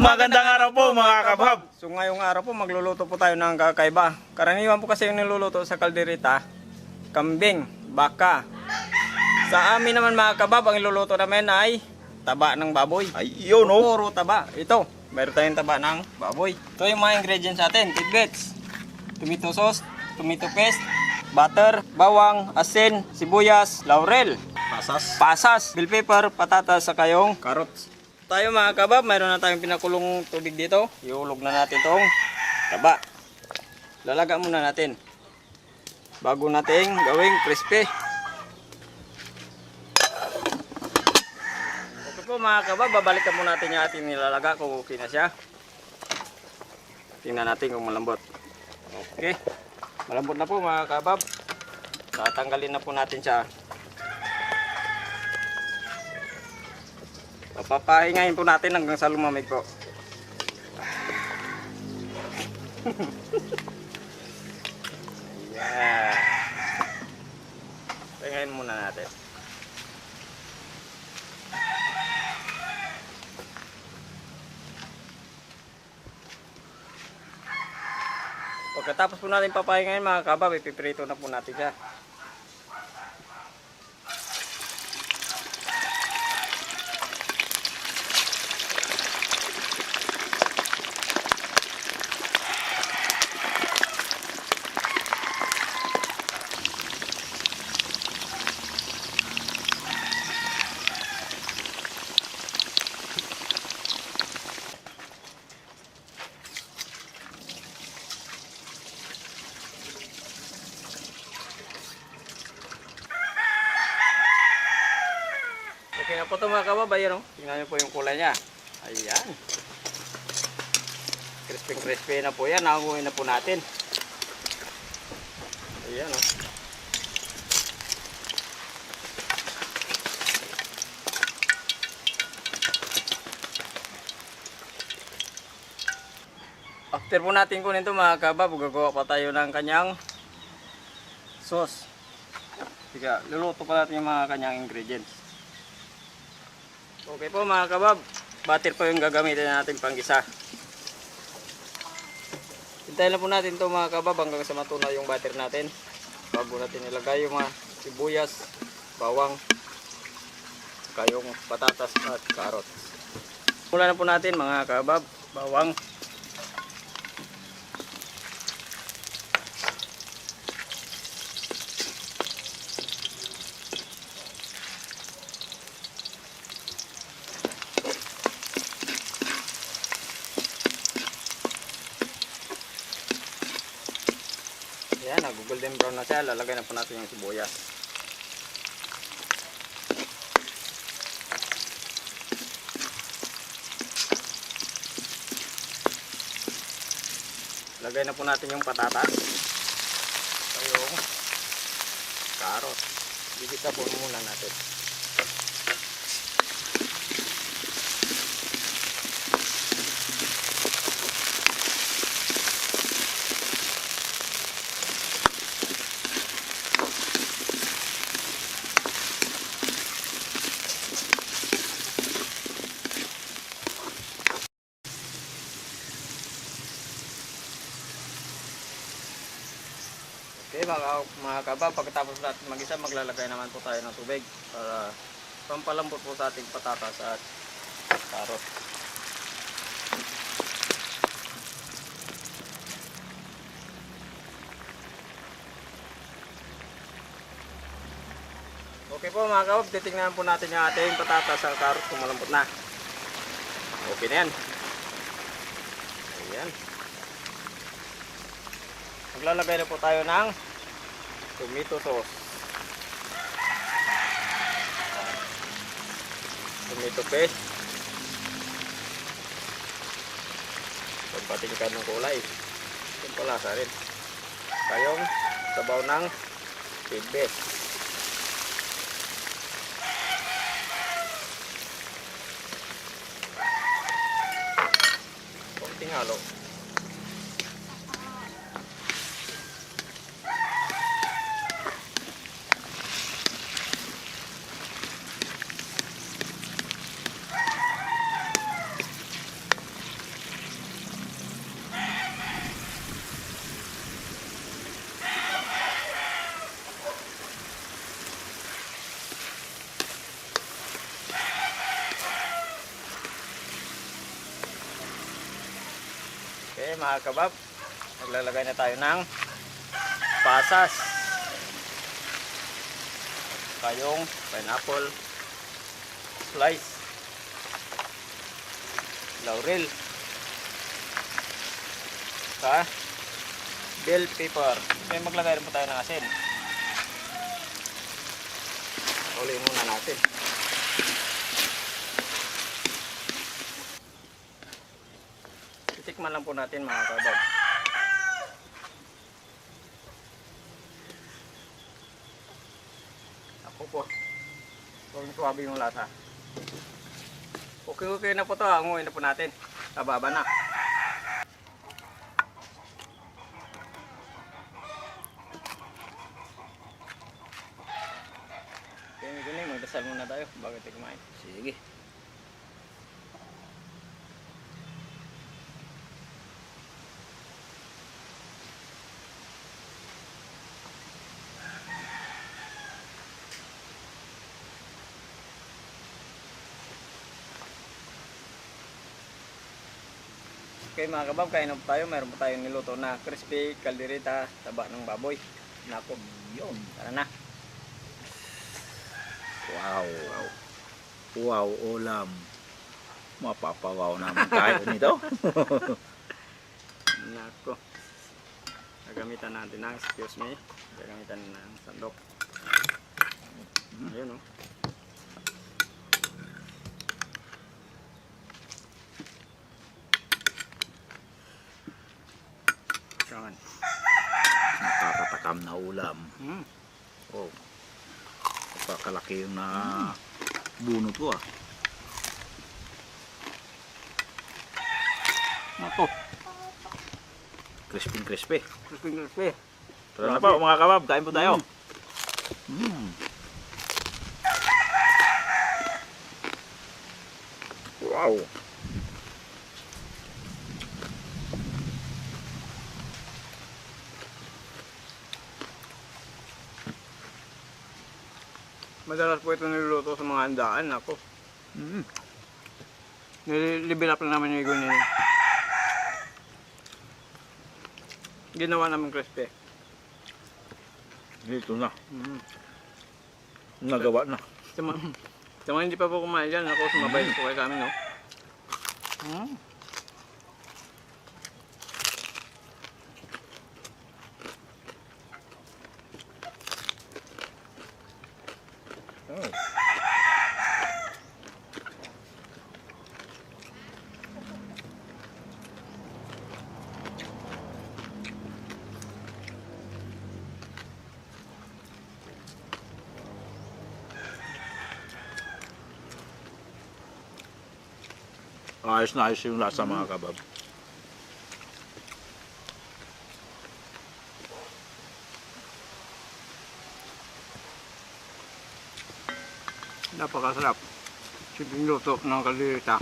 Magandang araw po mga kabab. So ngayong araw po magluluto po tayo ng kakaiba. Karaniwan po kasi yung niluluto sa kaldereta, kambing, baka. Sa amin naman mga kabab, ang iluluto namin ay taba ng baboy. Ay, yun oh. Puro taba. Ito, mayroon tayong taba ng baboy. Ito yung mga ingredients natin. Tidbits, tomato sauce, tomato paste, butter, bawang, asin, sibuyas, laurel, pasas, bell pepper, patatas, saka yung carrots. Tayo mga kabab, mayroon na tayong pinakulong tubig dito. Iulog na natin tong taba. Lalaga muna natin bago nating gawing crispy. Okay po mga kabab, babalikan muna natin yung ating nilalaga kung okay na siya. Tingnan natin kung malambot. Okay, malambot na po mga kabab. Tatanggalin na po natin siya. Papahingayin po natin hanggang sa lumamig po. Ayan. Pahingayin muna natin. Pagkatapos po natin papahingayin mga kabab, ipiprito na po natin siya. Okay na po ito mga kabab, ayan o. Tingnan nyo po yung kulay niya. Ayan. Crispy na po yan. Nakakuhin na po natin. Ayan o. After po natin kunin ito mga kabab, gagawa pa tayo ng kanyang sauce. Sige, luluto pa natin yung mga kanyang ingredients. Okay po mga kabab, butter po yung gagamitin natin panggisa. Hintayin na po natin ito mga kabab hanggang sa matunaw yung butter natin. Bago natin ilagay yung mga sibuyas, bawang, saka yung patatas at carrots. Mula na po natin mga kabab, bawang. Ayan, nag-golden brown na siya. Lalagay na po natin yung sibuyas. Lagay na po natin yung patatas. Ito yung carrot. Gigita po muna natin. Okay mga kabab, pagkatapos natin mag-isa, maglalagay naman po tayo ng tubig para pampalambot po sa ating patatas at carrot. Okay po mga kabab, titingnan po natin yung ating patatas at carrot kung malambot na. Okay na yan. Ayan. Maglalagay na po tayo ng tomato sauce, tomato paste, pagpatingkan ng kulay, yung palasa rin, kayong sabaw ng tidbits. Konting halo. Okay mga kabab, maglalagay na tayo ng pasas. Kayong pineapple slice, laurel, bell pepper. Okay, maglagay rin po tayo ng asin. Ulihin muna natin. Titikman lang po natin mga kabab. Ako po. Huwag suwabi yung lasa. Okay na po ito. Anguin na po natin. Tababa na. Okay, magdasal muna tayo bago tayo kumain. Sige. Okay mga kabab, kain na po tayo. Mayroon po tayong niluto na crispy kaldereta taba ng baboy. Nako, yun. Tara na. Wow. Wow, ulam. Mapapawaw naman tayo nito. Nako. Gagamitan natin ng, excuse me, gagamitan ng sandok. Ayun oh. Yan. Nakakatakam na ulam. Oh. Kakalaki yung na bunot ko ah. Nako. Crispy. Crispy. Tara na po mga kabab, kain po tayo. Wow. Madalas po ito niluluto sa mga handaan. Ako. Nililibil up lang naman yung igon niya. Ginawa namin crispy. Dito na. Nagawa na. Sa mga hindi pa po kumain dyan, ako sumabay po kayo sa amin, no? Oh. Ayos na ayos yung lasa mga kabab. Napakasarap. Simpleng luto ng kaldereta.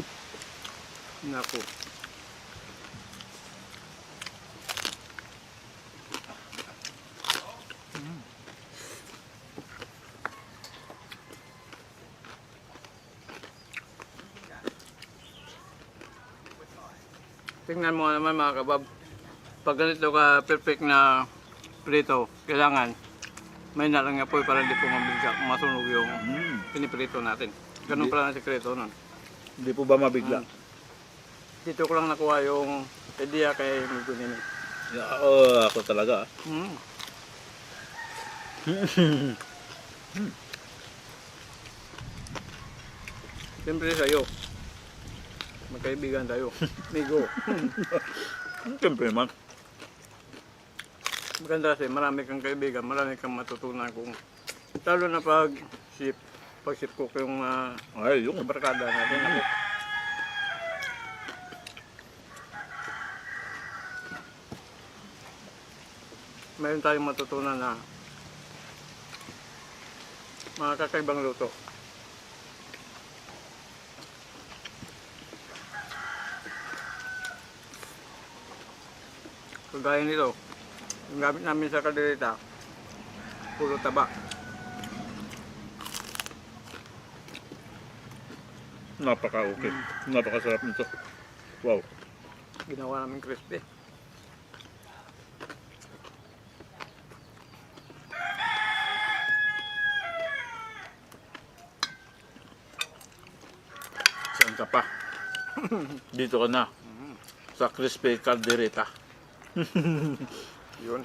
Naku. Tingnan mo naman mga kabab. Pag ganito ka perfect na prito, kailangan may nalang apoy para hindi po masunog yung piniprito natin. Ganun pala ang sekreto nun. Hindi po ba mabigla? Dito ko lang nakuha yung idea kay Migo Nini. Ako talaga. Siyempre sa'yo. Magkaibigan tayo. Migo. Siyempre man. Maganda kasi marami kang kaibigan, marami kang matutunan kung lalo na pag sip cook yung Ay, yung barkada natin. Ako. Mayroon tayong matutunan na mga kakaibang luto. Kagaya nito, yung gamit namin sa kaldereta, puro taba. napaka-okay. Napakasarap nito. Wow. Ginawa namin crispy. Saan ka pa? Dito ka na. Sa crispy caldereta. Yun.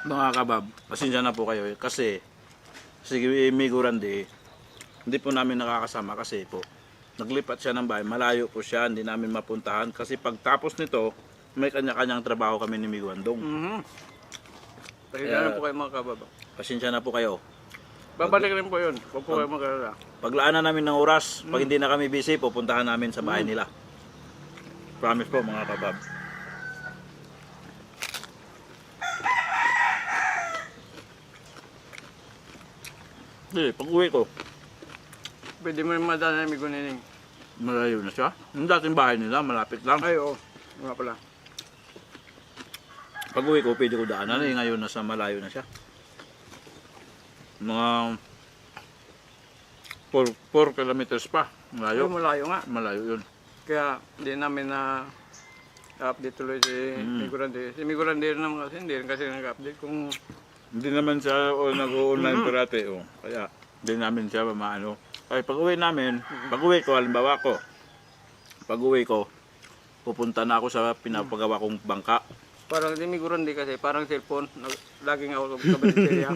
Mga kabab, pasensya na po kayo kasi si Migo Randy, hindi po namin nakakasama kasi po naglipat siya ng bahay, malayo po siya, hindi namin mapuntahan kasi pagtapos nito may kanya-kanyang trabaho kami ni Migo Andong. Pahiga na po kayo mga kababa. Pasensya na po kayo. Babalik rin po yun. Huwag po kayo mag-alala. Paglaanan namin ng oras, pag hindi na kami busy, pupuntahan namin sa bahay nila. Promise po mga kabab. Pag uwi ko, Pwede mo yung madala ng Migo Nining. malayo na siya. Yung dating bahay nila, malapit lang. Ay, oo. Nga pala. Pag uwi ko, pwede ko daanan ngayon nasa malayo na siya. Mga 4 kilometers pa. Ay, Malayo. malayo nga. Malayo yun. Kaya hindi namin na update tuloy si Migo Randy. Si Migo Randy rin naman kasi hindi rin kasi nag-update kung Hindi naman siya nag-online parate. Kaya hindi namin siya maano. Ay, pag uwi namin, pag uwi ko, halimbawa ko, pag uwi ko, pupunta na ako sa pinapagawa kong bangka. parang si Migo Randy kasi parang cellphone. Laging ako sa baterya.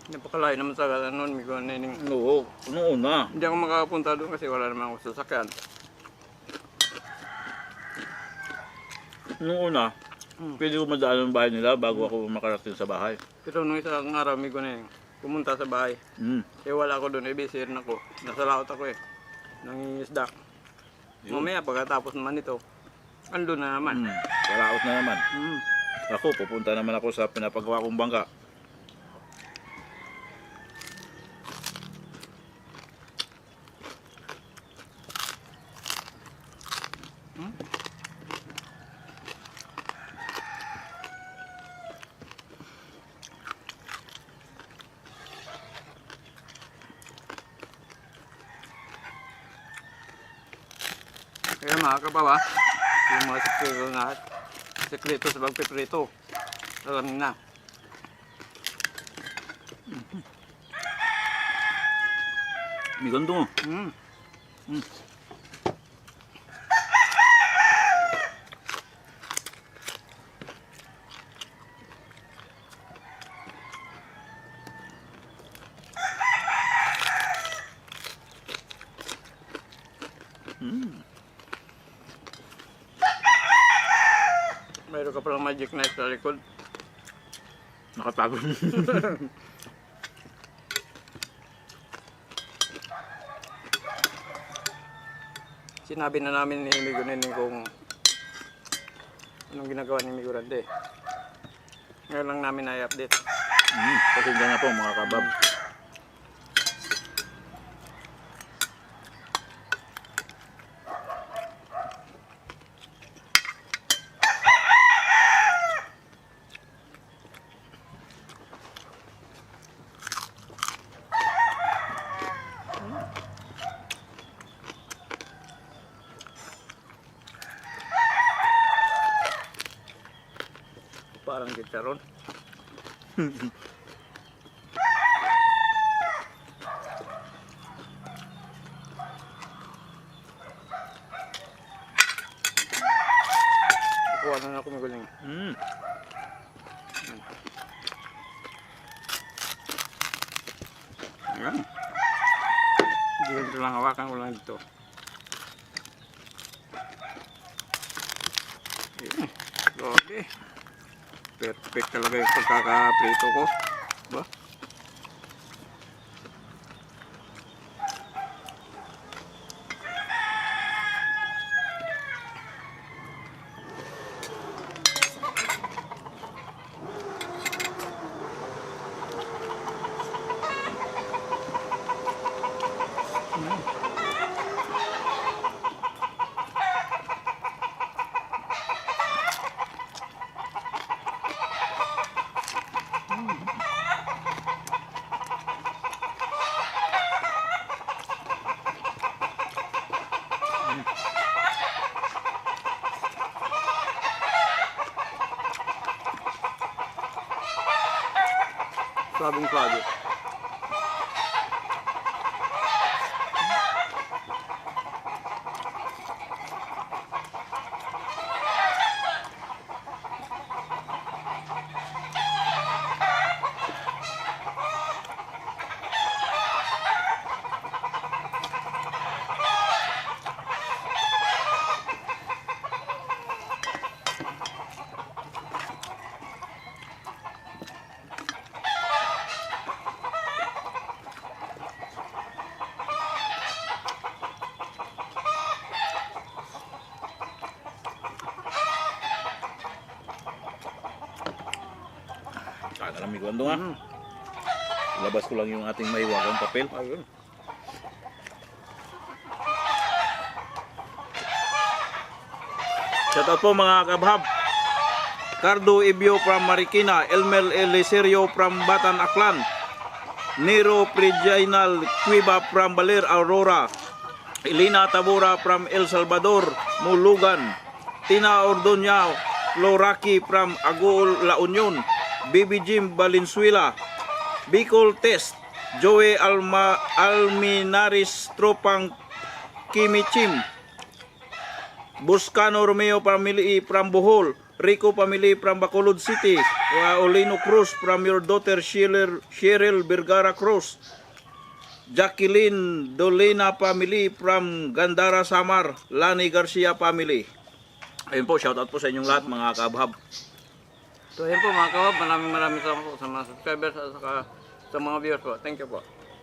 Napakalayo naman sa noon, Migo Nining. Oo, noon na. Hindi ako makakapunta doon kasi wala naman ako sasakyan. Noong una, pwede ko madaan ng bahay nila bago ako makarating sa bahay. Pero nung isang araw, Migo Nining, pumunta sa bahay. Eh wala ako doon, busy rin ako. Nasa laot ako eh. Nangingisda. Mamaya pagkatapos naman ito, andun na naman. Kalaot na naman. Mm. Ako, pupunta naman ako sa pinapagawa kong bangka. Kaya mga kabawa, yung mga sekreto na sekreto sa pagpiprito. Alam niyo na. May gandong. Mm. Mayroon ka palang magic knife sa likod. Nakatago. Sinabi na namin ni Migo Nining kung anong ginagawa ni Migo Randy. Ngayon lang namin na-update. Pasensya na po mga kabab. chicharon. Kuha na ako magaling. Mm. Ayan. Dito lang, hawakan ko lang dito. Ayan. Grabe. Perfect talaga yung pagkakaprito ko. Ba? Sabing sabi. Kakalamig ko nga. Labas ko lang yung ating maiwagang papel. Ayun. Shout out po mga kabhab. Cardo Ibio from Marikina, Elmel Eliserio from Batan Aklan, Nero Prijainal Cuiba from Baler Aurora, Elena Tabora from El Salvador, Mulugan, Tina Ordoña Loraki from Agul La Union, Bibi Jim Valenzuela, Bicol Test, Joey Alminaris Tropang Kimichim, Buscano Romeo Family from Bohol, Rico Family from Bacolod City, Olino Cruz from your daughter Cheryl Vergara Cruz, Jacqueline Dolina Family from Gandara Samar, Lani Garcia Family. Ayun po, shoutout po sa inyong lahat mga kabhab. So ayun po mga kawab, maraming salamat po sa mga subscribers at saka sa mga viewers po. Thank you po.